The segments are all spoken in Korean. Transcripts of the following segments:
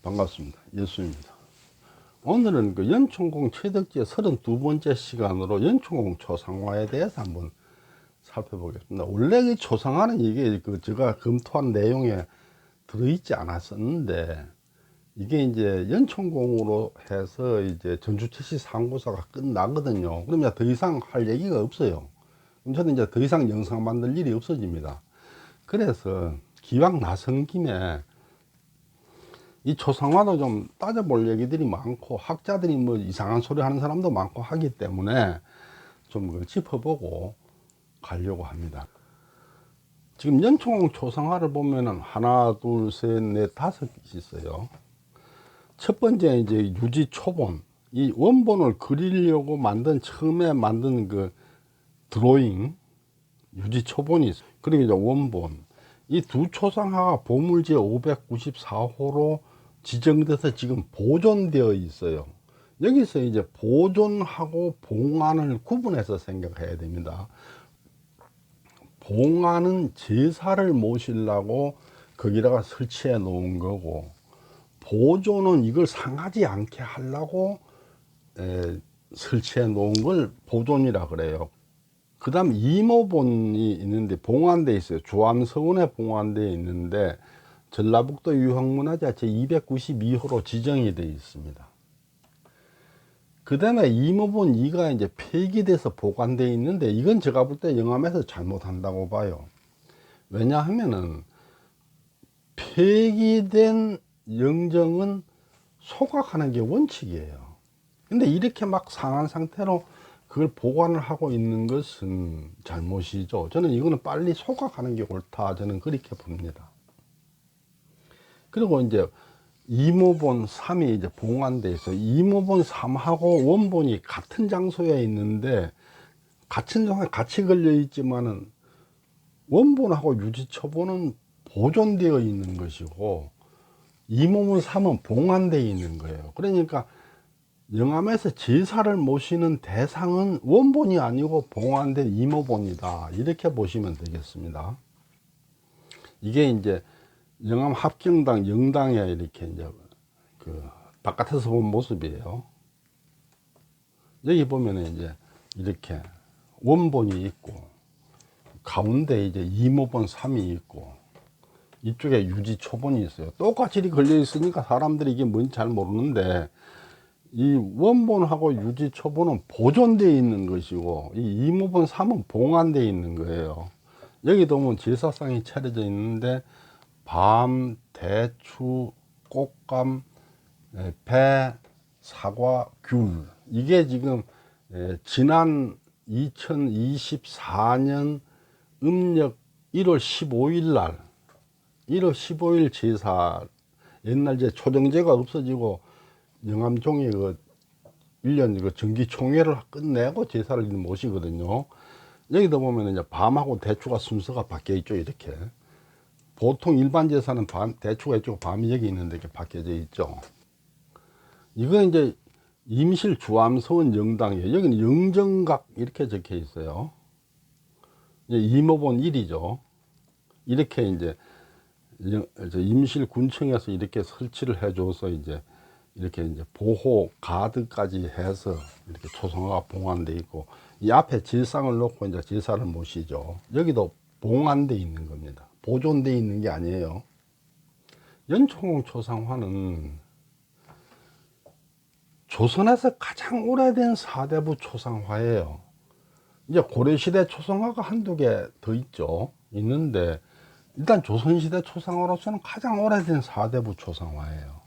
반갑습니다. 예수입니다. 오늘은 그 연천공 최덕지의 32번째 시간으로 연천공 초상화에 대해서 한번 살펴보겠습니다. 원래 그 초상화는 이게 제가 검토한 내용에 들어있지 않았었는데, 이게 이제 연천공으로 해서 이제 전주철시 상고사가 끝나거든요. 그러면 더 이상 할 얘기가 없어요. 그럼 저는 이제 더 이상 영상 만들 일이 없어집니다. 그래서 기왕 나선 김에 이 초상화도 좀 따져볼 얘기들이 많고, 학자들이 뭐 이상한 소리 하는 사람도 많고 하기 때문에 좀 그걸 짚어보고 가려고 합니다. 지금 연천공 초상화를 보면은 하나, 둘, 셋, 넷, 5개 있어요. 첫 번째 이제 유지 초본, 이 원본을 그리려고 처음에 만든 그 드로잉, 유지 초본이 있어요. 그리고 이제 원본, 이 두 초상화가 보물제 594호로 지정돼서 지금 보존되어 있어요. 여기서 이제 보존하고 봉안을 구분해서 생각해야 됩니다. 봉안은 제사를 모시려고 거기다가 설치해 놓은 거고, 보존은 이걸 상하지 않게 하려고 설치해 놓은 걸 보존이라 그래요. 그 다음 이모본이 있는데 봉안돼 있어요. 주암서원에 봉안돼 있는데 전라북도 유형문화재 제292호로 지정이 되어 있습니다. 그 다음에 이모본 2가 이제 폐기돼서 보관되어 있는데, 이건 제가 볼 때 영암에서 잘못한다고 봐요. 왜냐하면은 폐기된 영정은 소각하는 게 원칙이에요. 근데 이렇게 막 상한 상태로 그걸 보관을 하고 있는 것은 잘못이죠. 저는 이거는 빨리 소각하는 게 옳다, 저는 그렇게 봅니다. 그리고 이제 이모본 3이 이제 봉안돼 있어요. 이모본 3하고 원본이 같은 장소에 있는데, 같은 장소에 같이 걸려 있지만은 원본하고 유지초본은 보존되어 있는 것이고, 이모본 3은 봉안되어 있는 거예요. 그러니까 영암에서 제사를 모시는 대상은 원본이 아니고 봉안된 이모본이다, 이렇게 보시면 되겠습니다. 이게 이제 영암 합경당 영당에 이렇게 이제 그 바깥에서 본 모습이에요. 여기 보면은 이제 이렇게 원본이 있고, 가운데 이제 이모본 3이 있고, 이쪽에 유지 초본이 있어요. 똑같이 걸려 있으니까 사람들이 이게 뭔지 잘 모르는데, 이 원본하고 유지 초본은 보존되어 있는 것이고, 이 이모본 3은 봉안되어 있는 거예요. 여기도 보면 제사상이 차려져 있는데, 밤, 대추, 꽃감, 배, 사과, 귤, 이게 지금 지난 2024년 음력 1월 15일 날, 1월 15일 제사, 옛날 제 초정제가 없어지고 영암종이 그 1년 그 정기총회를 끝내고 제사를 모시거든요. 여기도 보면 이제 밤하고 대추가 순서가 바뀌어 있죠. 이렇게 보통 일반 제사는 대추가 있고 밤이 여기 있는데 이렇게 바뀌어져 있죠. 이건 이제 임실 주암서원 영당이에요. 여기는 영정각 이렇게 적혀 있어요. 이모본 1이죠. 이렇게 이제 임실 군청에서 이렇게 설치를 해줘서 이제 이렇게 이제 보호 가드까지 해서 이렇게 초상화가 봉안돼 있고, 이 앞에 질상을 놓고 이제 제사를 모시죠. 여기도 봉안돼 있는 겁니다. 보존돼 있는 게 아니에요. 연천공 초상화는 조선에서 가장 오래된 사대부 초상화예요. 이제 고려시대 초상화가 한두 개 더 있는데, 일단 조선시대 초상화로서는 가장 오래된 사대부 초상화예요.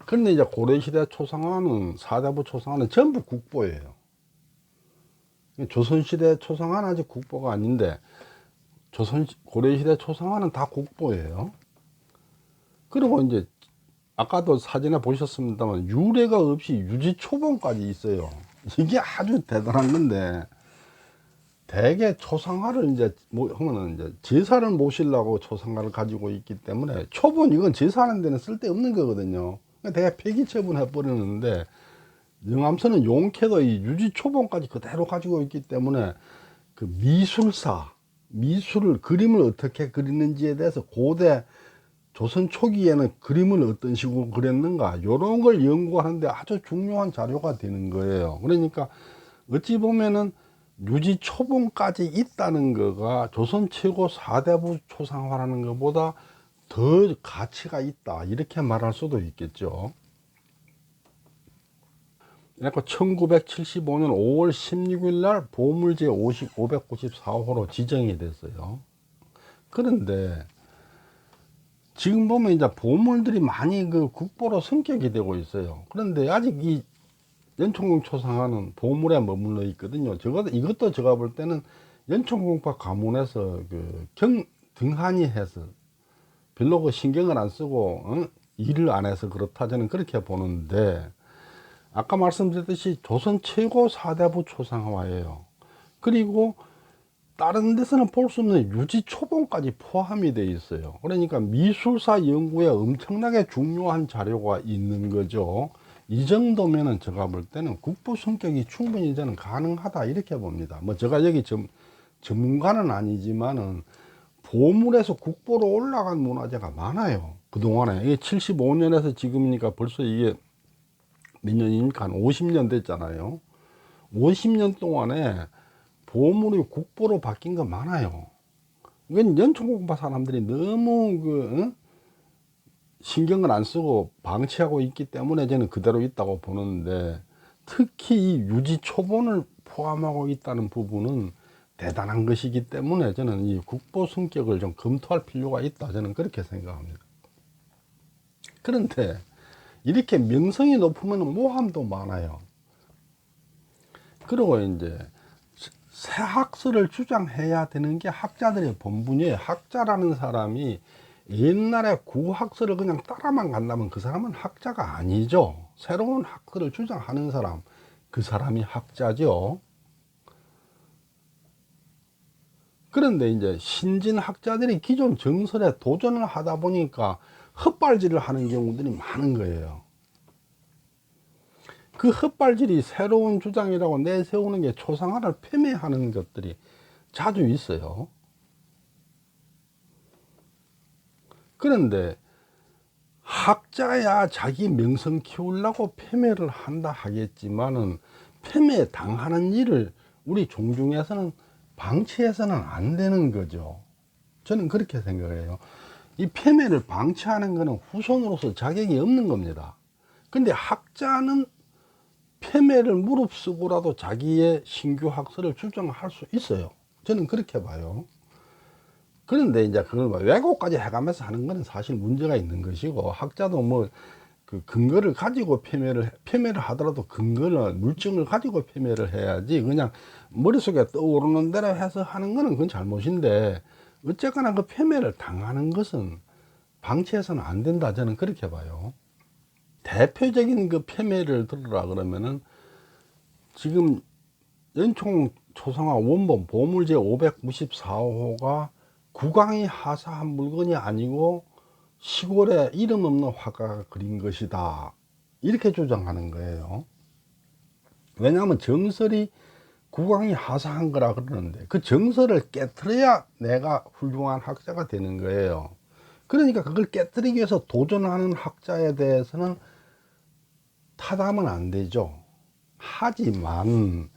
그런데 이제 고려시대 초상화는, 사대부 초상화는 전부 국보예요. 조선시대 초상화는 아직 국보가 아닌데, 고려시대 초상화는 다 국보예요. 그리고 이제 아까도 사진에 보셨습니다만 유래가 없이 유지초본까지 있어요. 이게 아주 대단한 건데, 대개 초상화를 이제 하면은 이제 제사를 모시려고 초상화를 가지고 있기 때문에, 초본 이건 제사하는 데는 쓸데없는 거거든요. 대개 폐기 처분해 버리는데, 영암서는 용케도 이 유지초본까지 그대로 가지고 있기 때문에 그 그림을 어떻게 그리는지에 대해서 고대 조선 초기에는 그림을 어떤 식으로 그렸는가 요런 걸 연구하는데 아주 중요한 자료가 되는 거예요. 그러니까 어찌 보면은 유지 초본까지 있다는 거가 조선 최고 4대부 초상화라는 것보다 더 가치가 있다 이렇게 말할 수도 있겠죠. 그러니까 1975년 5월 16일 날 보물제 594호로 지정이 됐어요. 그런데 지금 보면 이제 보물들이 많이 그 국보로 성격이 되고 있어요. 그런데 아직 이 연천궁 초상화는 보물에 머물러 있거든요. 이것도 제가 볼 때는 연천궁파 가문에서 등한히 해서 별로 그 신경을 안 쓰고 일을 안 해서 그렇다 저는 그렇게 보는데, 아까 말씀드렸듯이 조선 최고 4대부 초상화예요. 그리고 다른 데서는 볼 수 없는 유지 초본까지 포함이 되어 있어요. 그러니까 미술사 연구에 엄청나게 중요한 자료가 있는 거죠. 이 정도면은 제가 볼 때는 국보 성격이 충분히 저는 가능하다 이렇게 봅니다. 뭐 제가 여기 전문가는 아니지만은 보물에서 국보로 올라간 문화재가 많아요. 그동안에 이게 75년에서 지금이니까 벌써 이게 몇 년입니까? 한 50년 됐잖아요. 50년 동안에 보물이 국보로 바뀐 거 많아요. 이건 연천공파 사람들이 너무 신경을 안 쓰고 방치하고 있기 때문에 저는 그대로 있다고 보는데, 특히 이 유지 초본을 포함하고 있다는 부분은 대단한 것이기 때문에 저는 이 국보 성격을 좀 검토할 필요가 있다 저는 그렇게 생각합니다. 그런데 이렇게 명성이 높으면 모함도 많아요. 그리고 이제 새 학설을 주장해야 되는 게 학자들의 본분이에요. 학자라는 사람이 옛날에 구학설을 그냥 따라만 간다면 그 사람은 학자가 아니죠. 새로운 학설을 주장하는 사람, 그 사람이 학자죠. 그런데 이제 신진 학자들이 기존 정설에 도전을 하다 보니까 헛발질을 하는 경우들이 많은 거예요. 그 헛발질이 새로운 주장이라고 내세우는 게 초상화를 폄훼하는 것들이 자주 있어요. 그런데 학자야 자기 명성 키우려고 폄훼를 한다 하겠지만은 폄훼 당하는 일을 우리 종중에서는 방치해서는 안 되는 거죠. 저는 그렇게 생각해요. 이 폄훼를 방치하는 것은 후손으로서 자격이 없는 겁니다. 근데 학자는 폄훼를 무릅쓰고라도 자기의 신규 학설을 주장할 수 있어요. 저는 그렇게 봐요. 그런데 이제 그걸 왜곡까지 해가면서 하는 것은 사실 문제가 있는 것이고, 학자도 뭐 그 근거를 가지고 폄훼를 하더라도 근거를, 물증을 가지고 폄훼를 해야지 그냥 머릿속에 떠오르는 대로 해서 하는 거는 그건 잘못인데, 어쨌거나 그 폄훼를 당하는 것은 방치해서는 안 된다 저는 그렇게 봐요. 대표적인 그 폄훼를 들으라 그러면은 지금 연총 초상화 원본 보물제 594호가 국왕이 하사한 물건이 아니고 시골에 이름 없는 화가가 그린 것이다 이렇게 주장하는 거예요. 왜냐하면 정설이 국왕이 하사한 거라 그러는데 그 정설을 깨트려야 내가 훌륭한 학자가 되는 거예요. 그러니까 그걸 깨트리기 위해서 도전하는 학자에 대해서는 타담은 안 되죠. 하지만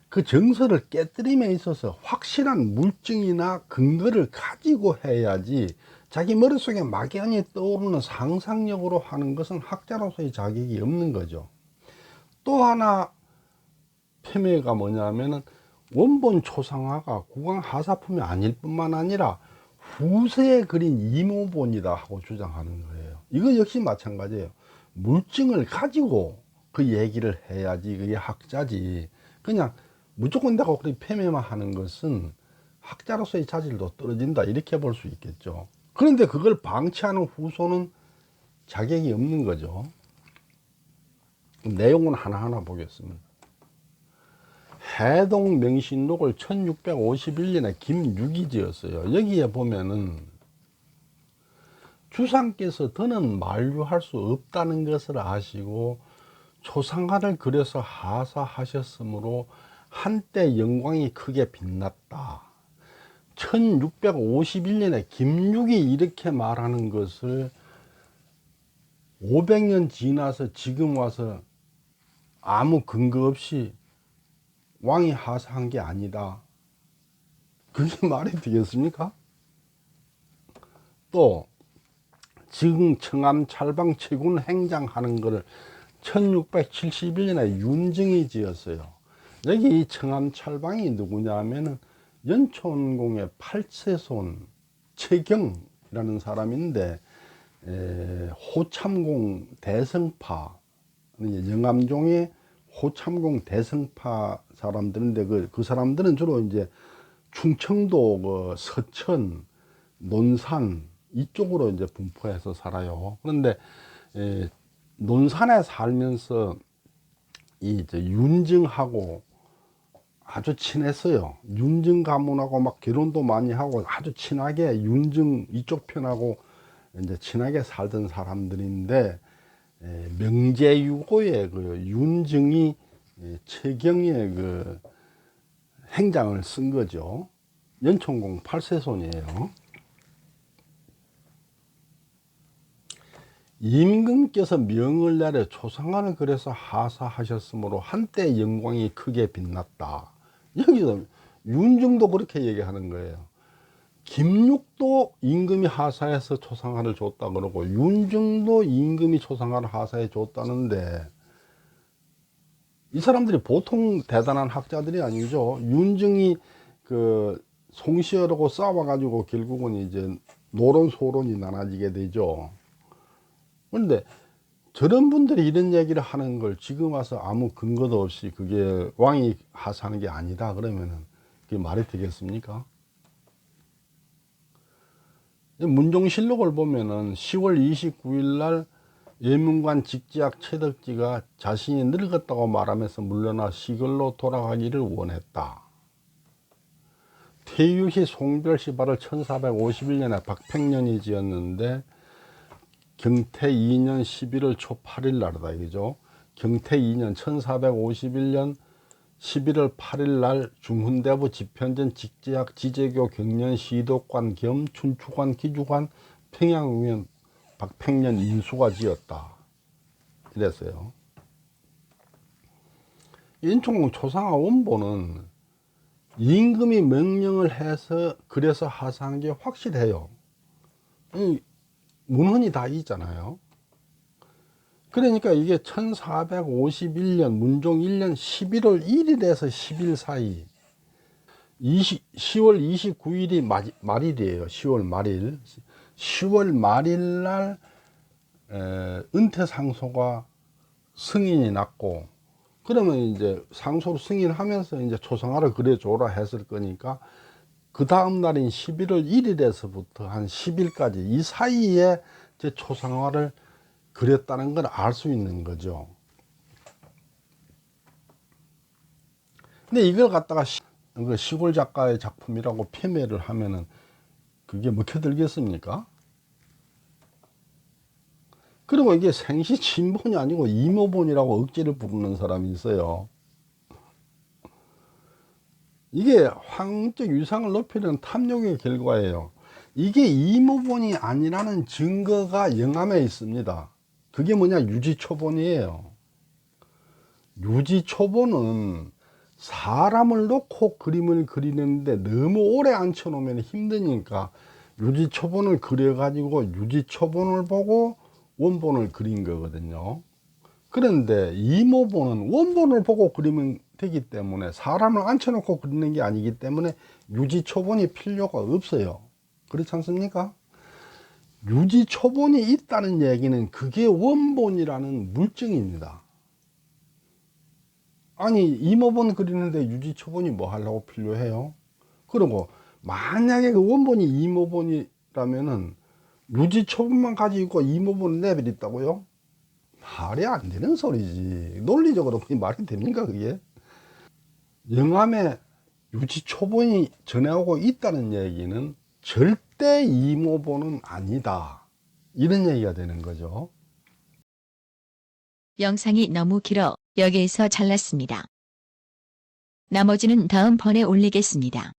그 정설을 깨뜨림에 있어서 확실한 물증이나 근거를 가지고 해야지, 자기 머릿속에 막연히 떠오르는 상상력으로 하는 것은 학자로서의 자격이 없는 거죠. 또 하나 폄훼가 뭐냐면은 원본 초상화가 국왕 하사품이 아닐 뿐만 아니라 후세에 그린 이모본이다 하고 주장하는 거예요. 이거 역시 마찬가지예요. 물증을 가지고 그 얘기를 해야지 그게 학자지, 그냥 무조건 내가 그렇게 폄훼만 하는 것은 학자로서의 자질도 떨어진다 이렇게 볼 수 있겠죠. 그런데 그걸 방치하는 후손은 자격이 없는 거죠. 내용은 하나하나 보겠습니다. 해동명신록을 1651년에 김육이 지었어요. 여기에 보면은 주상께서 더는 만류할 수 없다는 것을 아시고 초상화를 그려서 하사하셨으므로 한때 영광이 크게 빛났다. 1651년에 김육이 이렇게 말하는 것을 500년 지나서 지금 와서 아무 근거 없이 왕이 하사한 게 아니다. 그게 말이 되겠습니까? 또 지금 청암 찰방 채군 행장하는 거를 1671년에 윤증이 지었어요. 여기 이 청암 찰방이 누구냐 하면은 연촌공의 8세손 최경이라는 사람인데, 호참공 대성파, 영암종의 호참공 대성파 사람들인데, 그 사람들은 주로 이제 충청도, 서천, 논산 이쪽으로 이제 분포해서 살아요. 그런데 논산에 살면서 윤증하고 아주 친했어요. 윤증 가문하고 막 결혼도 많이 하고 아주 친하게 윤증 이쪽 편하고 이제 친하게 살던 사람들인데, 명제유고의 그 윤증이 최경의 그 행장을 쓴 거죠. 연촌공 8세손이에요. 임금께서 명을 내려 초상화를 그래서 하사하셨으므로 한때 영광이 크게 빛났다. 여기서 윤증도 그렇게 얘기하는 거예요. 김육도 임금이 하사해서 초상화를 줬다 그러고, 윤증도 임금이 초상화를 하사해 줬다는데, 이 사람들이 보통 대단한 학자들이 아니죠. 윤증이 그 송시열하고 싸워가지고 결국은 이제 노론소론이 나눠지게 되죠. 그런데 저런 분들이 이런 얘기를 하는 걸 지금 와서 아무 근거도 없이 그게 왕이 하사하는 게 아니다 그러면은 그게 말이 되겠습니까? 문종실록을 보면은 10월 29일 날 예문관 직지학 최덕지가 자신이 늙었다고 말하면서 물러나 시골로 돌아가기를 원했다. 태유시 송별시발을 1451년에 박팽년이 지었는데, 경태 2년 11월 초 8일 날이다 이거죠. 경태 2년 1451년 11월 8일 날 중훈대부 집현전 직지학 지제교 경년 시독관 겸 춘추관 기주관 평양우면 박팽년 인수가 지었다 이랬어요. 연촌공 초상화 원본은 임금이 명령을 해서 그래서 하사한 게 확실해요. 문헌이 다 있잖아요. 그러니까 이게 1451년 문종 1년 11월 1일에서 10일 사이, 10월 29일이 말일이에요. 10월 말일. 10월 말일 날 은퇴상소가 승인이 났고, 그러면 이제 상소를 승인하면서 이제 초상화를 그려줘라 했을 거니까, 그 다음 날인 11월 1일에서부터 한 10일까지 이 사이에 제 초상화를 그렸다는 걸 알 수 있는 거죠. 근데 이걸 갖다가 시골 작가의 작품이라고 폄훼를 하면은 그게 먹혀들겠습니까? 그리고 이게 생시 친본이 아니고 이모본이라고 억지를 부르는 사람이 있어요. 이게 황적 위상을 높이려는 탐욕의 결과예요. 이게 이모본이 아니라는 증거가 영암에 있습니다. 그게 뭐냐, 유지초본이에요. 유지초본은 사람을 놓고 그림을 그리는데 너무 오래 앉혀놓으면 힘드니까 유지초본을 그려가지고 유지초본을 보고 원본을 그린 거거든요. 그런데 이모본은 원본을 보고 그리면 되기 때문에 사람을 앉혀놓고 그리는 게 아니기 때문에 유지초본이 필요가 없어요. 그렇지 않습니까? 유지초본이 있다는 얘기는 그게 원본이라는 물증입니다. 아니, 이모본 그리는데 유지초본이 뭐 하려고 필요해요? 그리고 만약에 그 원본이 이모본이라면은 유지초본만 가지고 이모본을 내버렸다고요? 말이 안 되는 소리지. 논리적으로 그게 말이 됩니까 그게? 영암에 유지초본이 전해오고 있다는 얘기는 절대 이모본은 아니다, 이런 얘기가 되는 거죠. 영상이 너무 길어 여기에서 잘랐습니다. 나머지는 다음번에 올리겠습니다.